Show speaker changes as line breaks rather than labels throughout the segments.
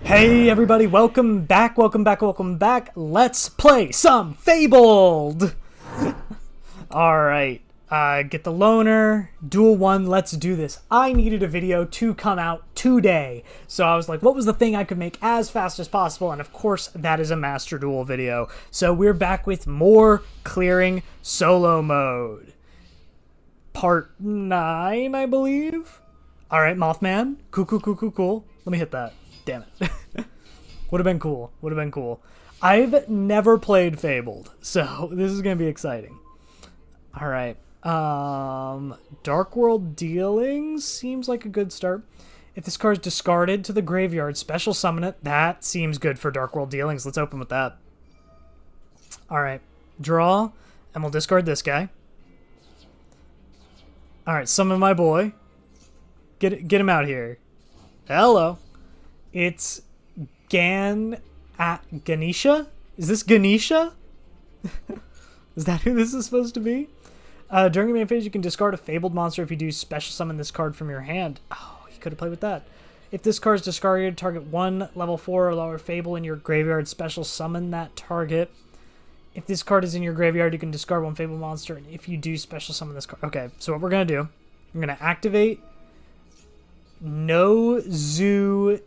Hey everybody, welcome back. Let's play some Fabled! Alright, get the loaner, duel 1, let's do this. I needed a video to come out today, so I was like, what was the thing I could make as fast as possible? And of course, that is a Master Duel video. So we're back with more clearing solo mode. Part 9, I believe? Alright, Mothman. Cool. Let me hit that. Damn it. Would have been cool. I've never played Fabled, so this is going to be exciting. Alright. Dark World Dealings seems like a good start. If this card is discarded to the graveyard, special summon it. That seems good for Dark World Dealings. Let's open with that. Alright. Draw, and we'll discard this guy. Alright, summon my boy. Get him out here. Hello. It's Ganesha? Is this Ganesha? Is that who this is supposed to be? During the main phase, you can discard a Fabled monster if you do special summon this card from your hand. Oh, you could have played with that. If this card is discarded, target one level 4 or lower Fable in your graveyard, special summon that target. If this card is in your graveyard, you can discard one Fabled monster, and if you do special summon this card... Okay, so what we're going to do, we're going to activate Nozuchi.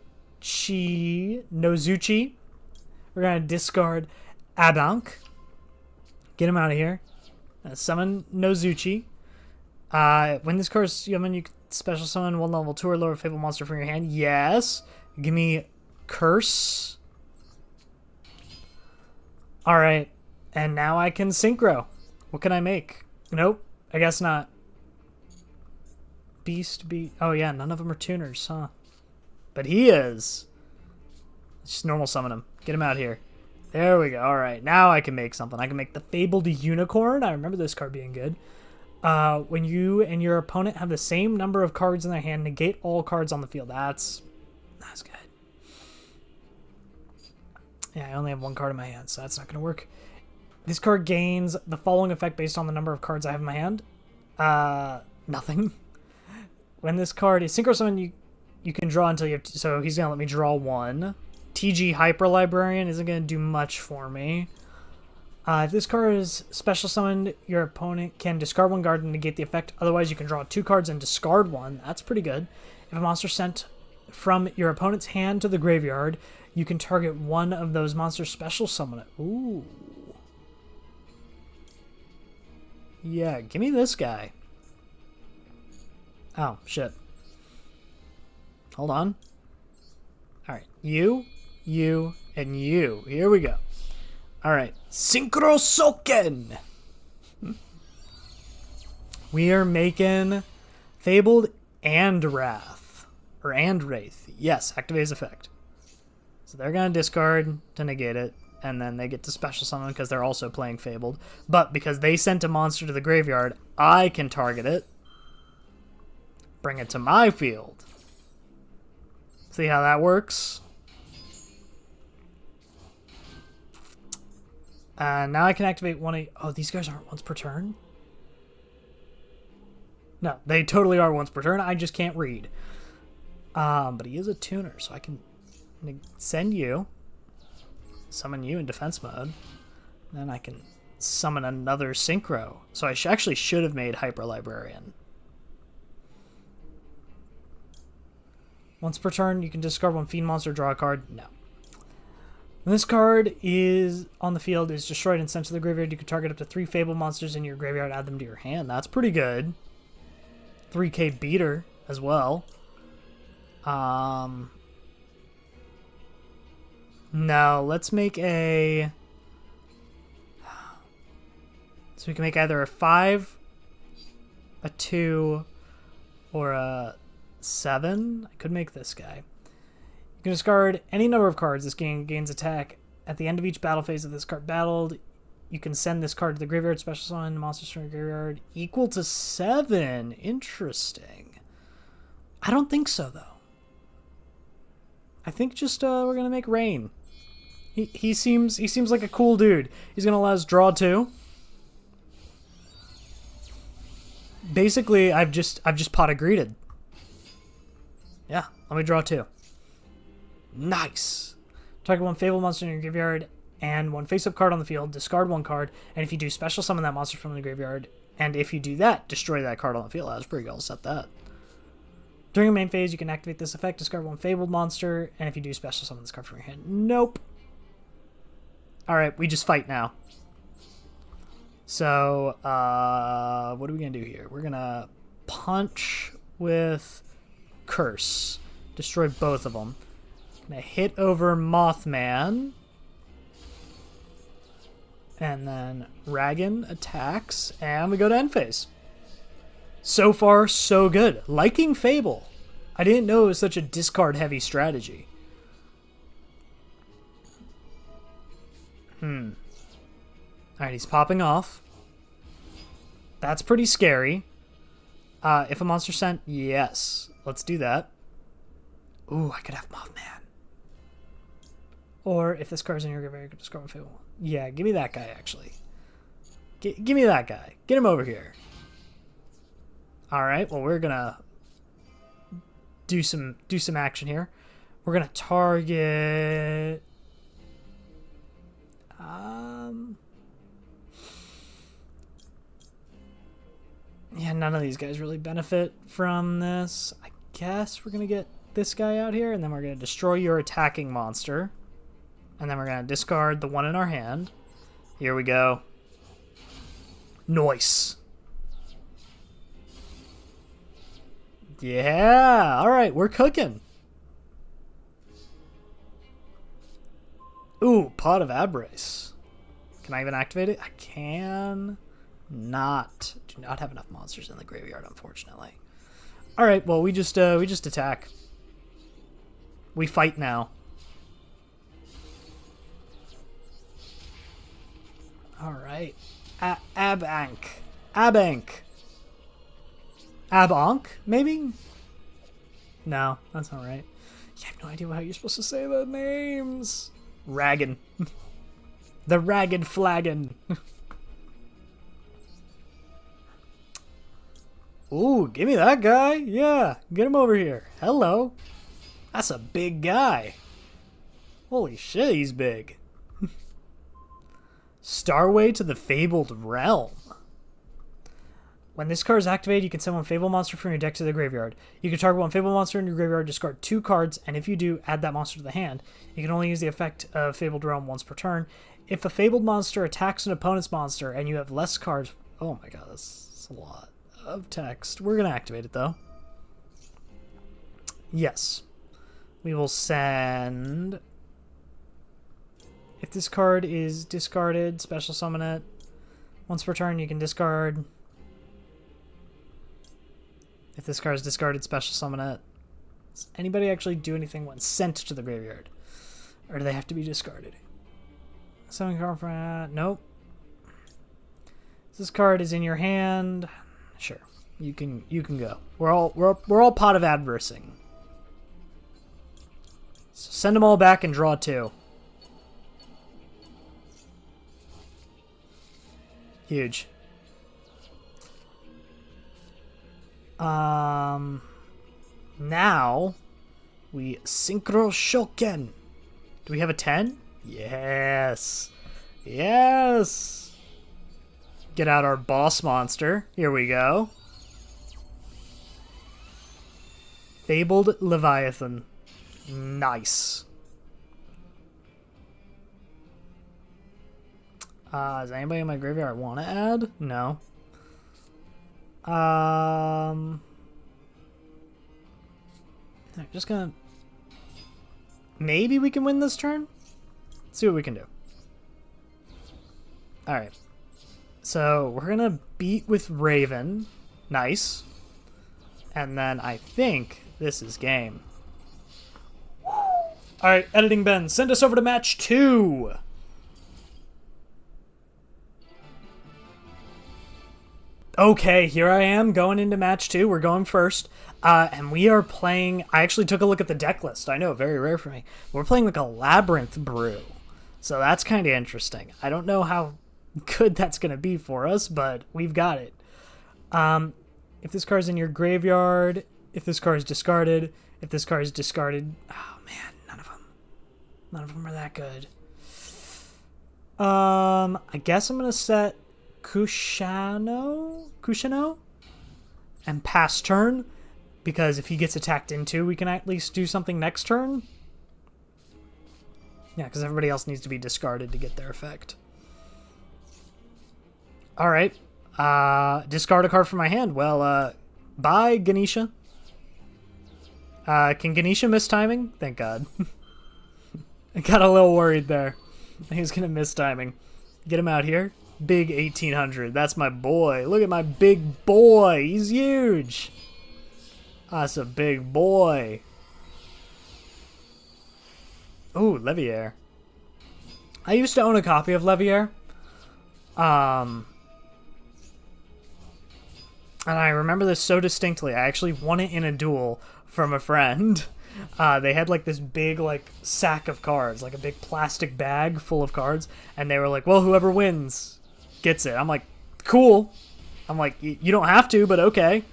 We're going to discard Abank. Get him out of here. Summon Nozuchi. When this card is summoned, you can special summon one level 2 or lower Fable monster from your hand. Yes. Give me Curse. Alright. And now I can Synchro. What can I make? Nope. I guess not. Beast. Oh yeah, none of them are tuners, huh? But he is. Let's just normal summon him. Get him out here. There we go. Alright, now I can make something. I can make the Fabled Unicorn. I remember this card being good. When you and your opponent have the same number of cards in their hand, negate all cards on the field. That's good. Yeah, I only have one card in my hand, so that's not going to work. This card gains the following effect based on the number of cards I have in my hand. Nothing. When this card is Synchro Summon, you can draw until you have... So he's going to let me draw one. TG Hyper Librarian isn't going to do much for me. If this card is special summoned, your opponent can discard one card and negate the effect. Otherwise, you can draw 2 cards and discard one. That's pretty good. If a monster sent from your opponent's hand to the graveyard, you can target one of those monsters, special summon it. Ooh. Yeah, give me this guy. Oh, shit. Hold on. Alright, you, and you. Here we go. Alright, Synchro Soken! We are making Fabled and Wrath. And Wraith. Yes, activate his effect. So they're going to discard to negate it, and then they get to special summon because they're also playing Fabled. But because they sent a monster to the graveyard, I can target it. Bring it to my field. See how that works? Now I can activate one of... Oh, these guys aren't once per turn? No, they totally are once per turn. I just can't read. But he is a tuner, so I can send you, summon you in defense mode. Then I can summon another Synchro. So I actually should have made Hyper Librarian. Once per turn, you can discard one Fiend monster, draw a card. No. When this card is on the field, is destroyed and sent to the graveyard, you can target up to 3 Fable monsters in your graveyard, add them to your hand. That's pretty good. 3k beater as well. No, let's make a... So we can make either a 5, a 2, or a 7. I could make this guy. You can discard any number of cards. This gains attack. At the end of each battle phase of this card battled, you can send this card to the graveyard, special summon monsters from your graveyard equal to 7. Interesting. I don't think so, though. I think just we're gonna make Rain. He seems like a cool dude. He's gonna let us draw 2. Basically, I've just pot of greeted. Yeah, let me draw 2. Nice. Target one Fabled monster in your graveyard and one face-up card on the field. Discard one card, and if you do, special summon that monster from the graveyard. And if you do that, destroy that card on the field. That was pretty good. I'll set that. During the main phase, you can activate this effect, discard one Fabled monster, and if you do, special summon this card from your hand. Nope. Alright, we just fight now. So, what are we going to do here? We're going to punch with Curse. Destroy both of them. Going to hit over Mothman. And then Ragan attacks, and we go to end phase. So far, so good. Liking Fable. I didn't know it was such a discard-heavy strategy. Alright, he's popping off. That's pretty scary. If a monster sent, yes. Let's do that. Ooh, I could have Mothman. Or if this card's in your graveyard, you could discard one Fable. Yeah, give me that guy, actually. Give me that guy. Get him over here. Alright, well, we're gonna do some action here. We're gonna target... Yeah, none of these guys really benefit from this. I guess we're gonna get this guy out here, and then we're gonna destroy your attacking monster. And then we're gonna discard the one in our hand. Here we go. Nice. Yeah, alright, we're cooking. Ooh, Pot of Abrace. Can I even activate it? I can not. Do not have enough monsters in the graveyard, unfortunately. Alright, well, we just attack. We fight now. Alright. Abank. Abank, maybe? No, that's not right. You have no idea how you're supposed to say the names. Raggin. The Ragged Flagon. Ooh, give me that guy. Yeah, get him over here. Hello. That's a big guy. Holy shit, he's big. Starway to the Fabled Realm. When this card is activated, you can send one Fabled monster from your deck to the graveyard. You can target one Fabled monster in your graveyard, discard 2 cards, and if you do, add that monster to the hand. You can only use the effect of Fabled Realm once per turn. If a Fabled monster attacks an opponent's monster and you have less cards... Oh my god, that's a lot of text. We're going to activate it, though. Yes. We will send... If this card is discarded, special summon it. Once per turn, you can discard. If this card is discarded, special summon it. Does anybody actually do anything when sent to the graveyard? Or do they have to be discarded? Summon card from... Nope. If this card is in your hand... Sure. You can go. We're all Pot of Adversing. So send them all back and draw 2. Huge. Now we Synchro Shoken. Do we have a 10? Yes. Yes. Get out our boss monster. Here we go. Fabled Leviathan. Nice. Is anybody in my graveyard want to add? No. I'm just gonna... Maybe we can win this turn? Let's see what we can do. Alright. So, we're gonna beat with Raven. Nice. And then I think this is game. Alright, Editing Ben, send us over to match 2! Okay, here I am going into match 2. We're going first. And we are playing... I actually took a look at the deck list. I know, very rare for me. We're playing like a Labyrinth Brew. So that's kind of interesting. I don't know how good that's going to be for us, but we've got it. If this card's in your graveyard, if this card is discarded, if this card is discarded... Oh, man, none of them. None of them are that good. I guess I'm gonna set Kushano and pass turn, because if he gets attacked into, we can at least do something next turn. Yeah, because everybody else needs to be discarded to get their effect. All right. Discard a card from my hand. Well, bye, Ganesha. Can Ganesha miss timing? Thank God. I got a little worried there. He was going to miss timing. Get him out here. Big 1800. That's my boy. Look at my big boy. He's huge. That's a big boy. Ooh, Leviair. I used to own a copy of Leviair. And I remember this so distinctly. I actually won it in a duel from a friend. They had like this big like sack of cards, like a big plastic bag full of cards, and they were like, well, whoever wins gets it. I'm like, cool. I'm like, you don't have to, but okay.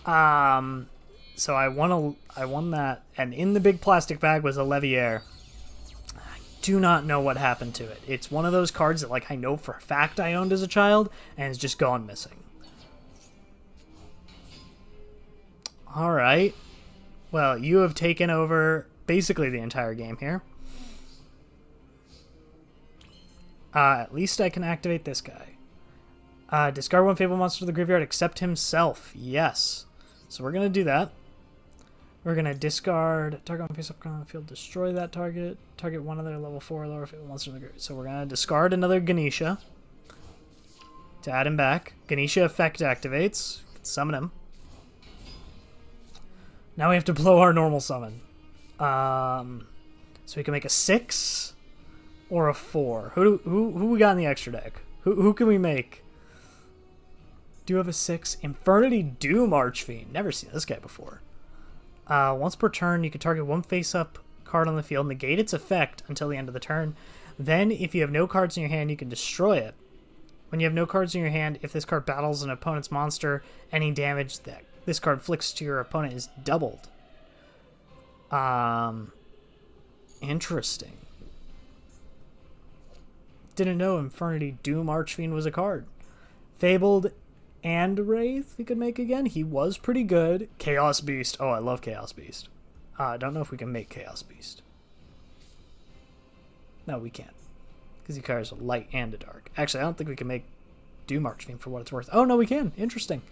So I won that, and in the big plastic bag was a Leviair. I do not know what happened to it. It's one of those cards that like I know for a fact I owned as a child, and it's just gone missing. All right. Well, you have taken over basically the entire game here. At least I can activate this guy. Discard one Fabled monster to the graveyard except himself. Yes. So we're going to do that. We're going to discard target one face up on the field, destroy that target. Target one other level 4 or lower Fabled monster in the graveyard. So we're going to discard another Ganesha to add him back. Ganesha effect activates. Summon him. Now we have to blow our normal summon. So we can make a 6 or a 4. Who we got in the extra deck? Who can we make? Do you have a 6? Infernity Doom Archfiend. Never seen this guy before. Once per turn, you can target one face-up card on the field, negate its effect until the end of the turn. Then, if you have no cards in your hand, you can destroy it. When you have no cards in your hand, if this card battles an opponent's monster, any damage that this card flicks to your opponent is doubled. Interesting. Didn't know Infernity Doom Archfiend was a card. Fabled and Wraith we could make again. He was pretty good. Chaos Beast. Oh, I love Chaos Beast. I don't know if we can make Chaos Beast. No, we can't. Because he carries a light and a dark. Actually, I don't think we can make Doom Archfiend for what it's worth. Oh, no, we can. Interesting.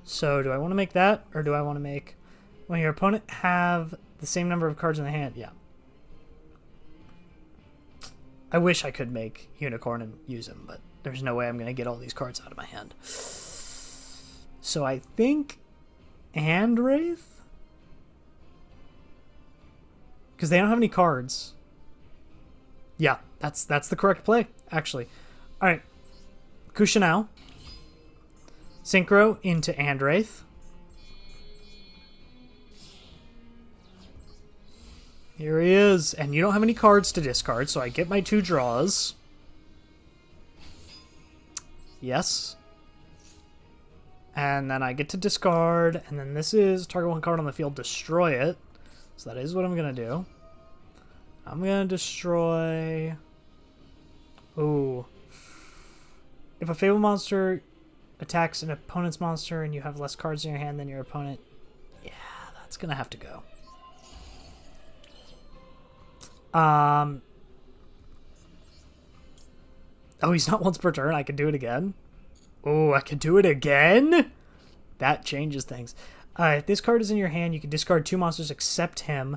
So, do I want to make that, or do I want to make when your opponent have the same number of cards in the hand? Yeah. I wish I could make Unicorn and use him, but there's no way I'm going to get all these cards out of my hand. So I think and Wraith? Because they don't have any cards. Yeah, that's the correct play, actually. All right. Kushano. Synchro into Andraith. Here he is. And you don't have any cards to discard, so I get my 2 draws. Yes. And then I get to discard, and then this is target one card on the field, destroy it. So that is what I'm going to do. I'm going to destroy... Ooh. If a Fabled monster attacks an opponent's monster and you have less cards in your hand than your opponent, yeah, that's gonna have to go. Oh, he's not once per turn. I can do it again. Oh, I can do it again? That changes things. If this card is in your hand, you can discard 2 monsters except him,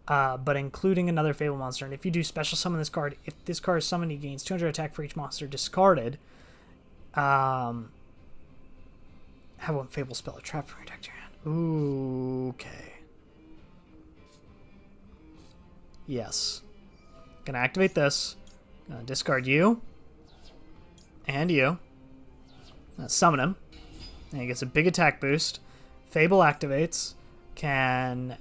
but including another Fabled monster. And if you do special summon this card, if this card is summoned, he gains 200 attack for each monster discarded. Have one Fabled spell or trap for protect your hand. Ooh, okay. Yes. Gonna activate this. Gonna discard you. And you. Summon him. And he gets a big attack boost. Fable activates. Can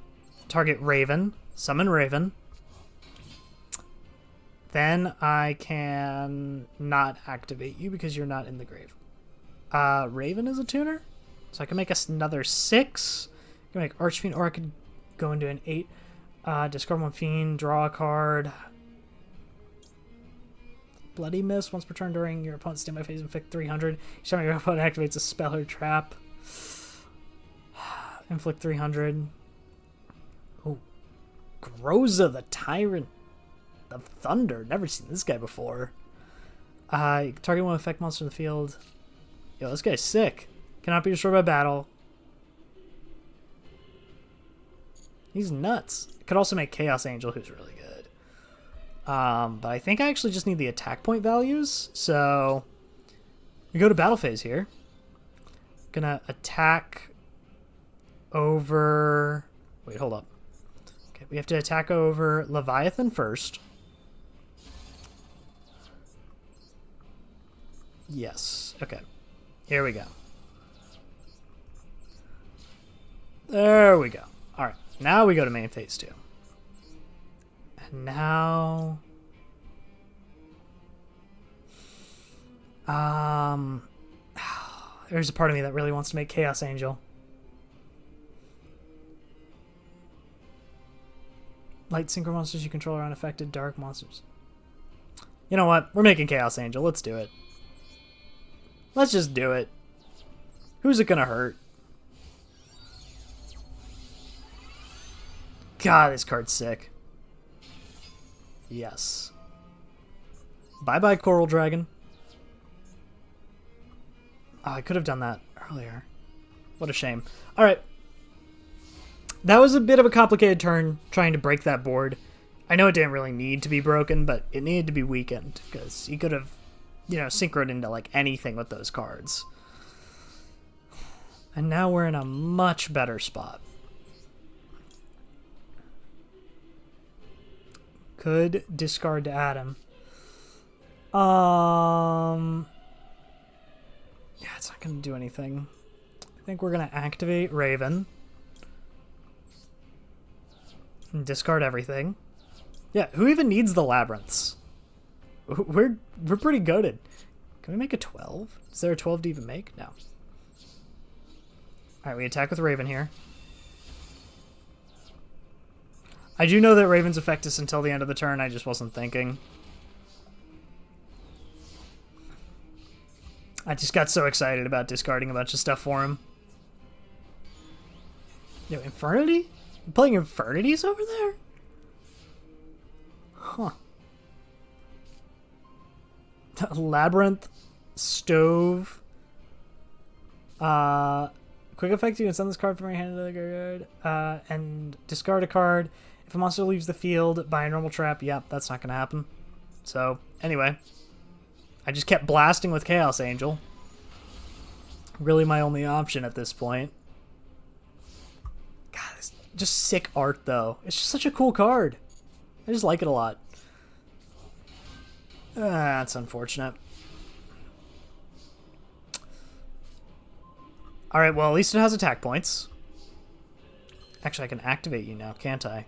target Raven. Summon Raven. Then I can not activate you because you're not in the grave. Raven is a tuner? So I can make another 6. I can make Archfiend, or I could go into an 8. Discard one fiend, draw a card. Bloody Miss. Once per turn during your opponent's standby phase, inflict 300. Each time your opponent activates a spell or trap, inflict 300. Oh, Groza the Tyrant of Thunder. Never seen this guy before. Target one effect monster in the field. Yo, this guy's sick. Cannot be destroyed by battle. He's nuts. Could also make Chaos Angel, who's really good. But I think I actually just need the attack point values. So we go to battle phase here. Gonna attack over... Wait, hold up. Okay, we have to attack over Leviathan first. Yes. Okay. Here we go. There we go. All right. Now we go to main phase 2. And now... There's a part of me that really wants to make Chaos Angel. Light synchro monsters you control are unaffected. Dark monsters. You know what? We're making Chaos Angel. Let's do it. Let's just do it. Who's it gonna hurt? God, this card's sick. Yes. Bye-bye, Coral Dragon. Oh, I could have done that earlier. What a shame. All right. That was a bit of a complicated turn, trying to break that board. I know it didn't really need to be broken, but it needed to be weakened, because you could have, you know, synchroed into, like, anything with those cards. And now we're in a much better spot. Could discard to Adam. Yeah, it's not going to do anything. I think we're going to activate Raven. And discard everything. Yeah, who even needs the Labyrinths? We're pretty goated. Can we make a 12? Is there a 12 to even make? No. Alright, we attack with Raven here. I do know that Raven's effect is until the end of the turn. I just wasn't thinking. I just got so excited about discarding a bunch of stuff for him. Yo, Infernity? You playing Infernities over there? Huh. Labyrinth, Stove. Quick effect, you can send this card from your hand to the graveyard. And discard a card. If a monster leaves the field by a normal trap, yep, that's not going to happen. So, anyway. I just kept blasting with Chaos Angel. Really my only option at this point. God, it's just sick art, though. It's just such a cool card. I just like it a lot. That's unfortunate. Alright, well, at least it has attack points. Actually, I can activate you now, can't I?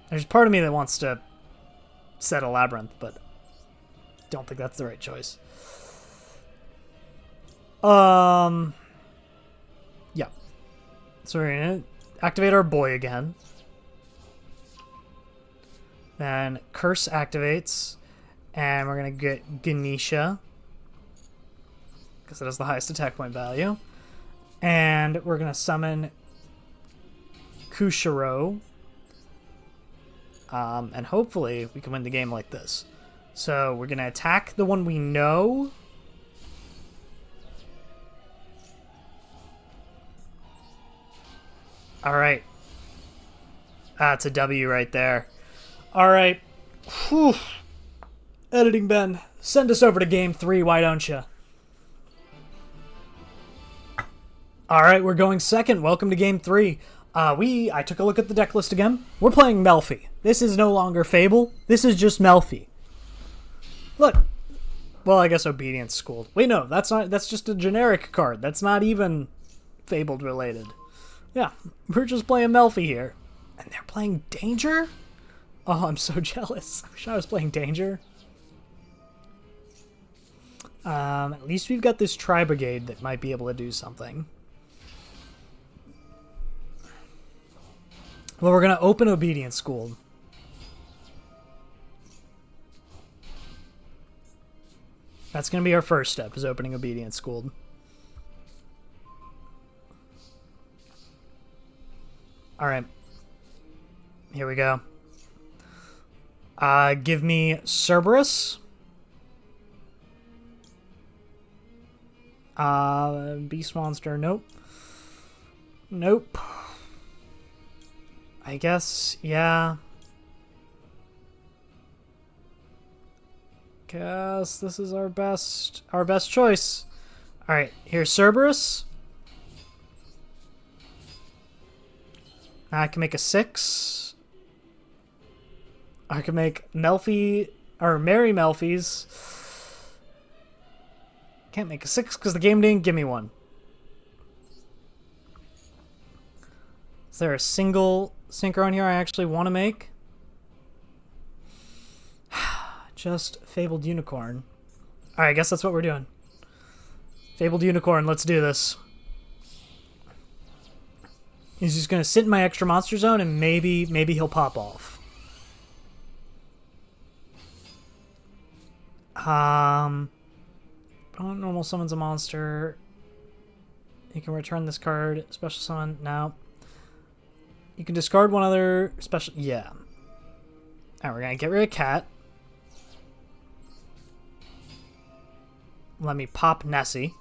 There's part of me that wants to set a Labyrinth, but don't think that's the right choice. Yeah. So we're gonna activate our boy again. Then Curse activates, and we're gonna get Ganesha, because it has the highest attack point value. And we're gonna summon Kushiro. And hopefully we can win the game like this. So we're going to attack the one we know. Alright. That's a W right there. Alright. Editing Ben, send us over to game 3, why don't you? Alright, we're going second. Welcome to game 3. I took a look at the deck list again. We're playing Melfi. This is no longer Fable. This is just Melfi. Look. Well, I guess Obedience Schooled. Wait, no, that's just a generic card. That's not even Fabled related. Yeah, we're just playing Melfi here. And they're playing Danger? Oh, I'm so jealous. I wish I was playing Danger. At least we've got this Tri-Brigade that might be able to do something. Well, we're gonna open Obedience School. That's gonna be our first step, is opening Obedience School. Alright. Here we go. Give me Cerberus. Beast Monster, nope. Nope. I guess, yeah. Guess this is our best choice. Alright, here's Cerberus. I can make a 6. I can make Melfi, or Mary Melfi's. Can't make a 6 because the game didn't give me one. Is there a single synchro in here I actually want to make? Just Fabled Unicorn. Alright, I guess that's what we're doing. Fabled Unicorn, let's do this. He's just going to sit in my extra monster zone and maybe he'll pop off. Normal summons a monster. You can return this card. Special summon. No. You can discard one other special. Yeah. Alright, we're going to get rid of Cat. Let me pop Nessie.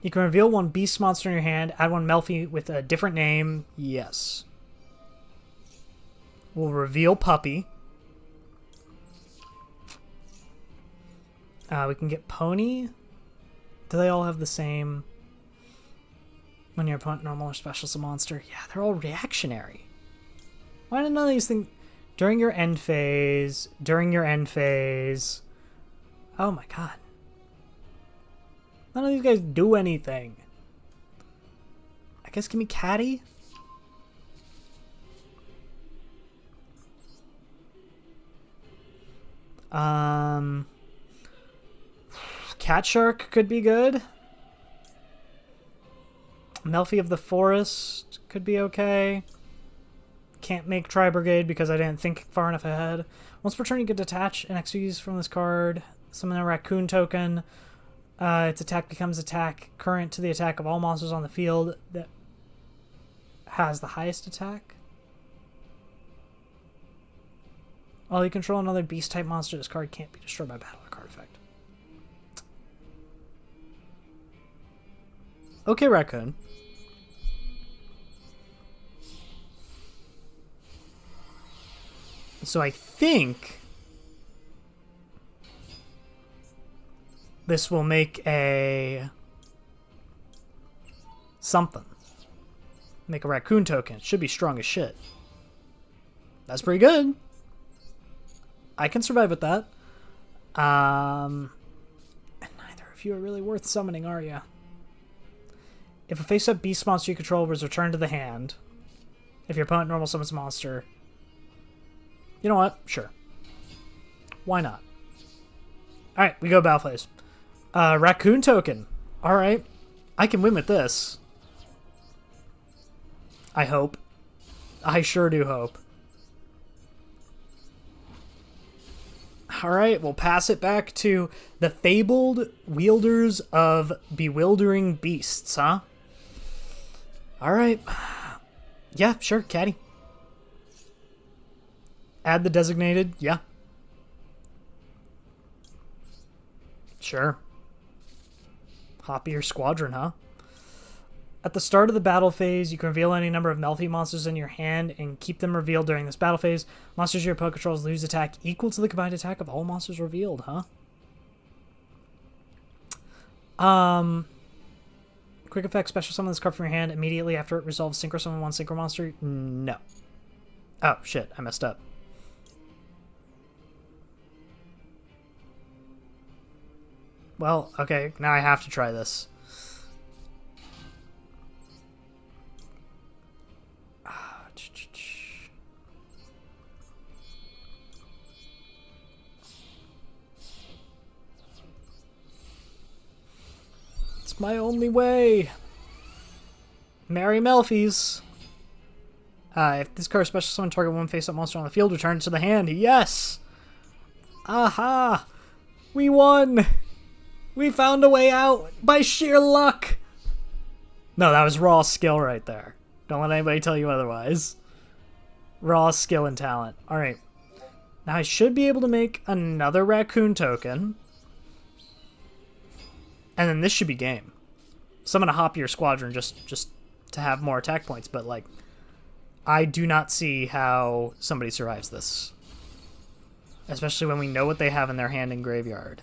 You can reveal one beast monster in your hand. Add one Melfi with a different name. Yes. We'll reveal Puppy. We can get Pony. Do they all have the same? When your opponent normal or special is a monster. Yeah, they're all reactionary. Why did none of these things... During your end phase. During your end phase. Oh my god. None of these guys do anything. I guess give me Catty. Cat Shark could be good. Melfi of the Forest could be okay. Can't make Tri Brigade because I didn't think far enough ahead. Once per turn, you can detach an XPs from this card. Summon a Raccoon token. Its attack becomes attack current to the attack of all monsters on the field that has the highest attack. While you control another beast-type monster, this card can't be destroyed by battle or card effect. Okay, Raccoon. So I think this will make a something. Make a Raccoon token. It should be strong as shit. That's pretty good. I can survive with that. And neither of you are really worth summoning, are you? If a face-up beast monster you control was returned to the hand, if your opponent normal summons a monster, you know what? Sure. Why not? Alright, we go battle phase. Raccoon token. Alright. I can win with this. I hope. I sure do hope. Alright, we'll pass it back to the Fabled Wielders of Bewildering Beasts, huh? Alright. Yeah, sure, Catty. Add the designated, yeah. Sure. Hop your squadron, huh? At the start of the battle phase, you can reveal any number of Melfi monsters in your hand and keep them revealed during this battle phase. Monsters your opponent controls lose attack equal to the combined attack of all monsters revealed, huh? Quick effect, special summon this card from your hand immediately after it resolves synchro summon one synchro monster? No. Oh, shit, I messed up. Well, okay, now I have to try this. It's my only way. Merry Melfies. If this card special summon target one face-up monster on the field, return it to the hand. Yes! Aha! We won! We found a way out by sheer luck! No, that was raw skill right there. Don't let anybody tell you otherwise. Raw skill and talent. Alright. Now I should be able to make another raccoon token. And then this should be game. Summon a Hopier Squadron just to have more attack points, but like, I do not see how somebody survives this. Especially when we know what they have in their hand and graveyard.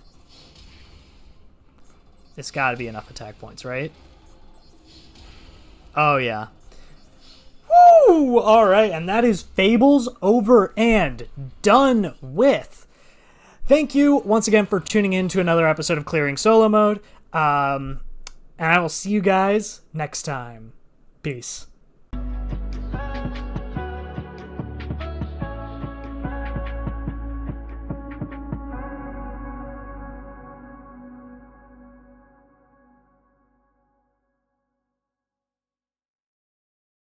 It's gotta be enough attack points, right? Oh yeah. Woo! Alright, and that is Fables over and done with. Thank you once again for tuning in to another episode of Clearing Solo Mode. And I will see you guys next time. Peace.